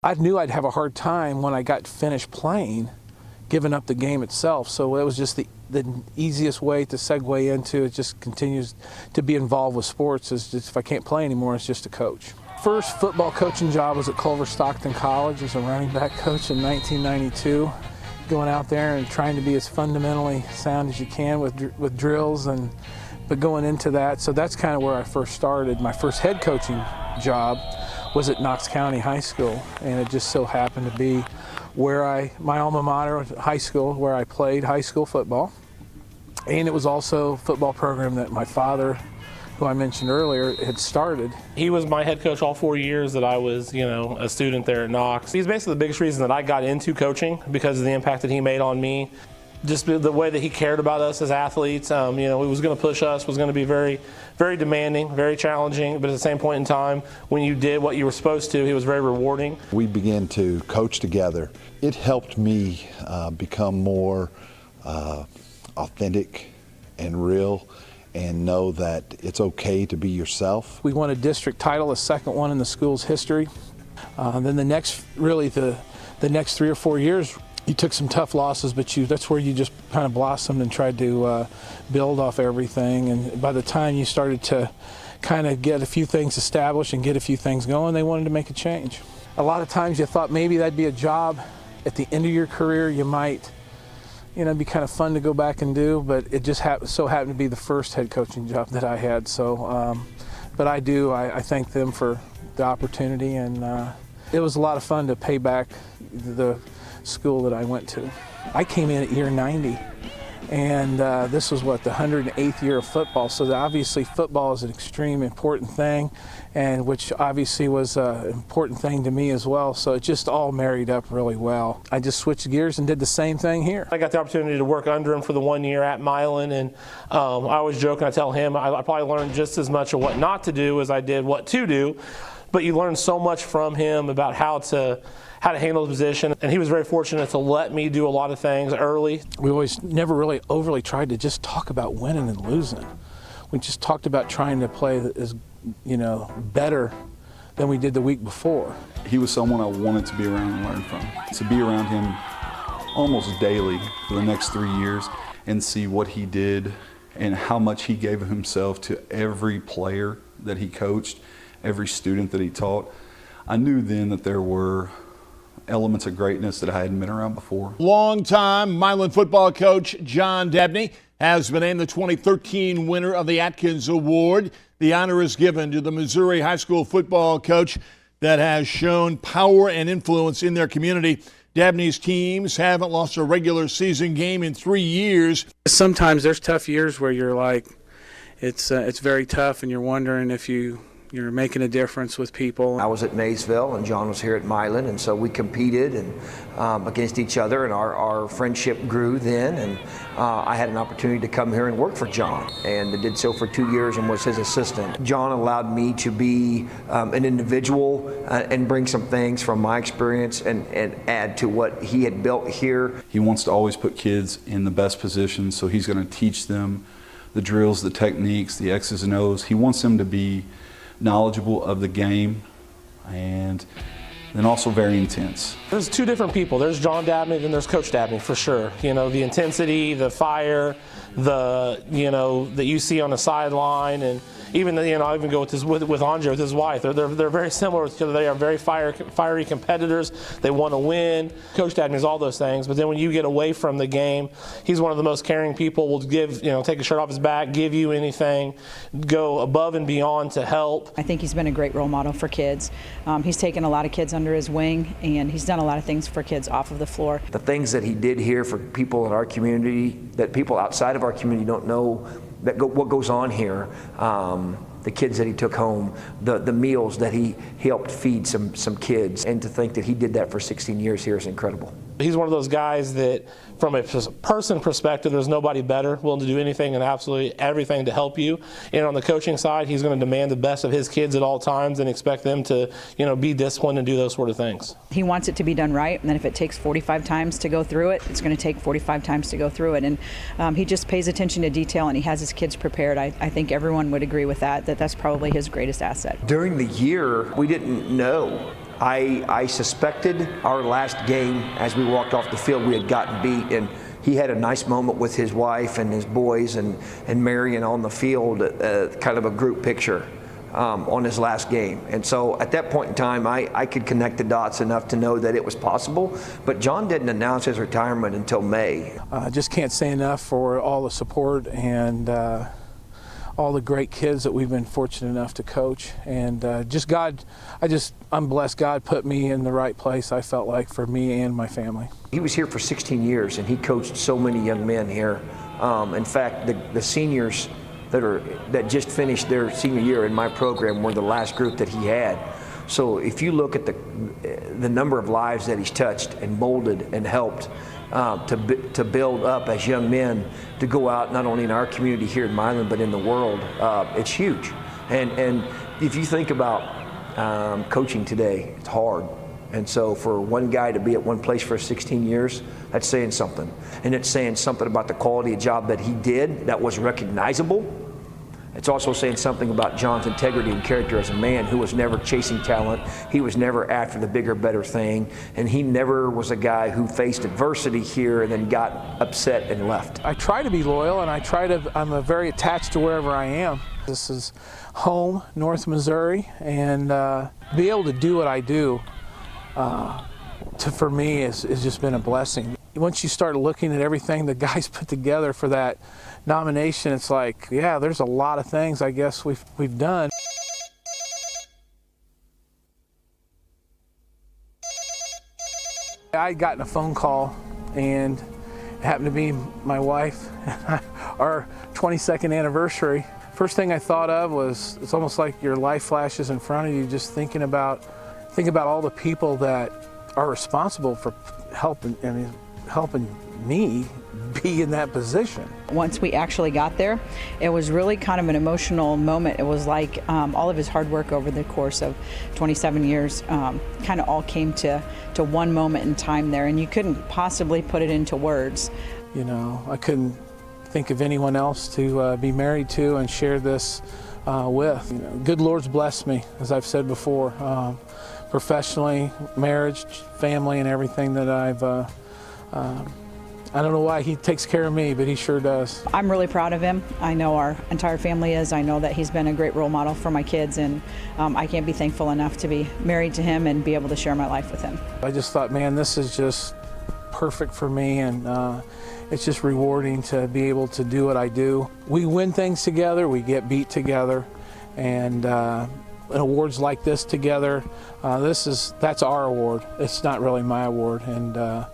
I knew I'd have a hard time when I got finished playing, giving up the game itself. So it was just the easiest way to segue into it. Just continues to be involved with sports. Is just, if I can't play anymore, it's just to coach. First football coaching job was at Culver Stockton College as a running back coach in 1992. Going out there and trying to be as fundamentally sound as you can with drills, but going into that. So that's kind of where I first started. My first head coaching job was at Knox County High School, and it just so happened to be where my alma mater, high school, where I played high school football. And it was also a football program that my father, who I mentioned earlier, had started. He was my head coach all 4 years that I was, a student there at Knox. He's basically the biggest reason that I got into coaching because of the impact that he made on me. Just the way that he cared about us as athletes. He was going to push us, was going to be very, very demanding, very challenging, but at the same point in time, when you did what you were supposed to, he was very rewarding. We began to coach together. It helped me become more authentic and real, and know that it's okay to be yourself. We won a district title, the second one in the school's history. Then the next 3 or 4 years, you took some tough losses, but that's where you just kind of blossomed and tried to build off everything. And by the time you started to kind of get a few things established and get a few things going, they wanted to make a change. A lot of times you thought maybe that'd be a job at the end of your career you might, be kind of fun to go back and do, but it just so happened to be the first head coaching job that I had. So, but I thank them for the opportunity, and it was a lot of fun to pay back the school that I went to. I came in at year 90, and this was the 108th year of football. So obviously football is an extreme important thing, and which obviously was an important thing to me as well. So it just all married up really well. I just switched gears and did the same thing here. I got the opportunity to work under him for the 1 year at Milan, and I always joke and I tell him I probably learned just as much of what not to do as I did what to do, but you learn so much from him about how to handle the position, and he was very fortunate to let me do a lot of things early. We always never really overly tried to just talk about winning and losing. We just talked about trying to play as better than we did the week before. He was someone I wanted to be around and learn from. To be around him almost daily for the next 3 years and see what he did and how much he gave of himself to every player that he coached, every student that he taught, I knew then that there were elements of greatness that I hadn't been around before. Longtime Milan football coach John Dabney has been named the 2013 winner of the Atkins Award. The honor is given to the Missouri high school football coach that has shown power and influence in their community. Dabney's teams haven't lost a regular season game in 3 years. Sometimes there's tough years where you're like, it's very tough, and you're wondering if you're making a difference with people. I was at Maysville and John was here at Milan, and so we competed and against each other, and our friendship grew then, and I had an opportunity to come here and work for John, and I did so for 2 years and was his assistant. John allowed me to be an individual and bring some things from my experience and add to what he had built here. He wants to always put kids in the best position, so he's going to teach them the drills, the techniques, the X's and O's. He wants them to be knowledgeable of the game, and then also very intense. There's two different people. There's John Dabney, then there's Coach Dabney for sure. The intensity, the fire, that you see on the sideline, and even I even go with Andre, with his wife. They're very similar to each other. They are very fiery competitors. They want to win. Coach Dabney is all those things. But then when you get away from the game, he's one of the most caring people. Will give take a shirt off his back, give you anything, go above and beyond to help. I think he's been a great role model for kids. He's taken a lot of kids under his wing, and he's done a lot of things for kids off of the floor. The things that he did here for people in our community that people outside of our community don't know what goes on here. The kids that he took home, the meals that he helped feed some kids, and to think that he did that for 16 years here is incredible. He's one of those guys that, from a person perspective, there's nobody better, willing to do anything and absolutely everything to help you. And on the coaching side, he's going to demand the best of his kids at all times and expect them to, be disciplined and do those sort of things. He wants it to be done right, and then if it takes 45 times to go through it, it's going to take 45 times to go through it. And he just pays attention to detail, and he has his kids prepared. I think everyone would agree with that that's probably his greatest asset. During the year, we didn't know I suspected our last game as we walked off the field we had gotten beat, and he had a nice moment with his wife and his boys and Marion on the field, kind of a group picture on his last game. And so at that point in time, I could connect the dots enough to know that it was possible, but John didn't announce his retirement until May. Just can't say enough for all the support and all the great kids that we've been fortunate enough to coach. And just God, I'm blessed God put me in the right place, I felt like, for me and my family. He was here for 16 years and he coached so many young men here. In fact, the seniors that just finished their senior year in my program were the last group that he had. So if you look at the number of lives that he's touched and molded and helped to build up as young men to go out not only in our community here in Milan but in the world, it's huge. And if you think about coaching today, it's hard. And so for one guy to be at one place for 16 years, that's saying something. And it's saying something about the quality of job that he did that was recognizable. It's also saying something about John's integrity and character as a man who was never chasing talent. He was never after the bigger, better thing. And he never was a guy who faced adversity here and then got upset and left. I try to be loyal, and I'm very attached to wherever I am. This is home, North Missouri, and be able to do what I do for me has just been a blessing. Once you start looking at everything the guys put together for that nomination, it's like, yeah, there's a lot of things I guess we've done. I'd gotten a phone call, and it happened to be my wife, our 22nd anniversary. First thing I thought of was, it's almost like your life flashes in front of you, just think about all the people that are responsible for helping me be in that position. Once we actually got there, it was really kind of an emotional moment. It was like all of his hard work over the course of 27 years kind of all came to one moment in time there, and you couldn't possibly put it into words. You know, I couldn't think of anyone else to be married to and share this with. You know, good Lord's blessed me, as I've said before, professionally, marriage, family, and everything that I don't know why he takes care of me, but he sure does. I'm really proud of him. I know our entire family is. I know that he's been a great role model for my kids, and I can't be thankful enough to be married to him and be able to share my life with him. I just thought, man, this is just perfect for me, and it's just rewarding to be able to do what I do. We win things together, we get beat together, and awards like this together, that's our award. It's not really my award, and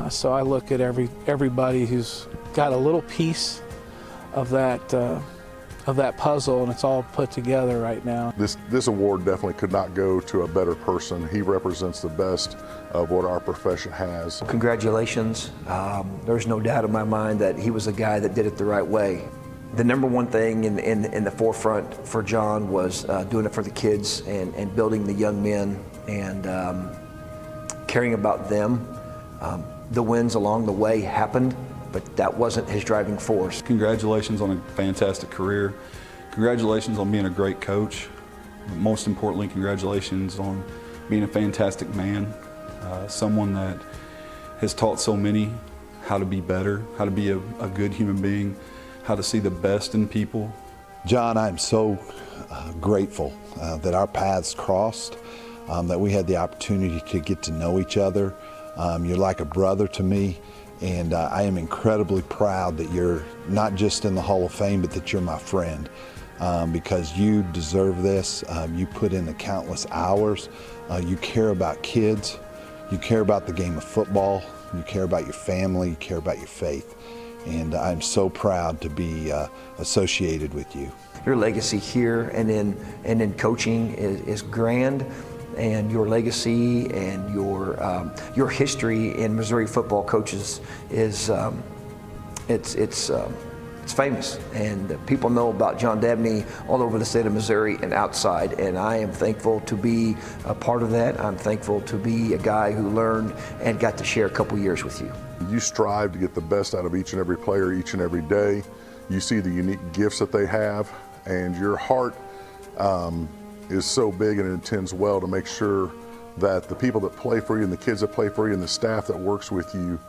so I look at everybody who's got a little piece of that puzzle, and it's all put together right now. This award definitely could not go to a better person. He represents the best of what our profession has. Congratulations. There's no doubt in my mind that he was a guy that did it the right way. The number one thing in the forefront for John was doing it for the kids and building the young men and caring about them. The wins along the way happened, but that wasn't his driving force. Congratulations on a fantastic career. Congratulations on being a great coach. But most importantly, congratulations on being a fantastic man, someone that has taught so many how to be better, how to be a good human being, how to see the best in people. John, I'm so grateful that our paths crossed, that we had the opportunity to get to know each other. You're like a brother to me, and I am incredibly proud that you're not just in the Hall of Fame, but that you're my friend, because you deserve this. You put in the countless hours. You care about kids. You care about the game of football. You care about your family. You care about your faith. And I'm so proud to be associated with you. Your legacy here and in coaching is grand. And your legacy and your history in Missouri football coaches is it's famous, and people know about John Dabney all over the state of Missouri and outside, and I am thankful to be a part of that. I'm thankful to be a guy who learned and got to share a couple years with you. You strive to get the best out of each and every player each and every day. You see the unique gifts that they have, and your heart is so big and it intends well to make sure that the people that play for you and the kids that play for you and the staff that works with you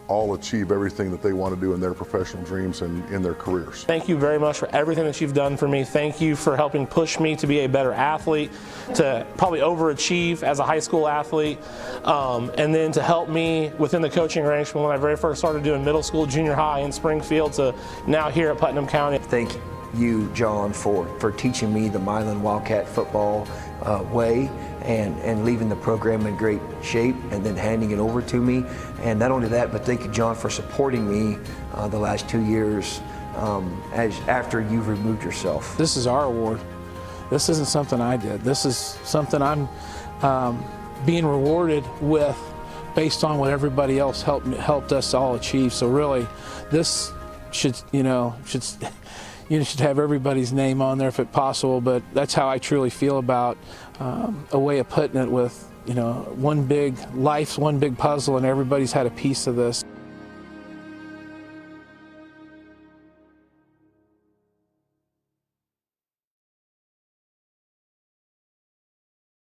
all achieve everything that they want to do in their professional dreams and in their careers. Thank you very much for everything that you've done for me. Thank you for helping push me to be a better athlete, to probably overachieve as a high school athlete, and then to help me within the coaching ranks from when I very first started doing middle school, junior high in Springfield to now here at Putnam County. Thank you, John, for teaching me the Milan Wildcat football way and leaving the program in great shape and then handing it over to me. And not only that, but thank you, John, for supporting me the last 2 years after you've removed yourself. This is our award. This isn't something I did. This is something I'm being rewarded with based on what everybody else helped us all achieve. So really, this should have everybody's name on there if it's possible, but that's how I truly feel about a way of putting it with, one big puzzle and everybody's had a piece of this.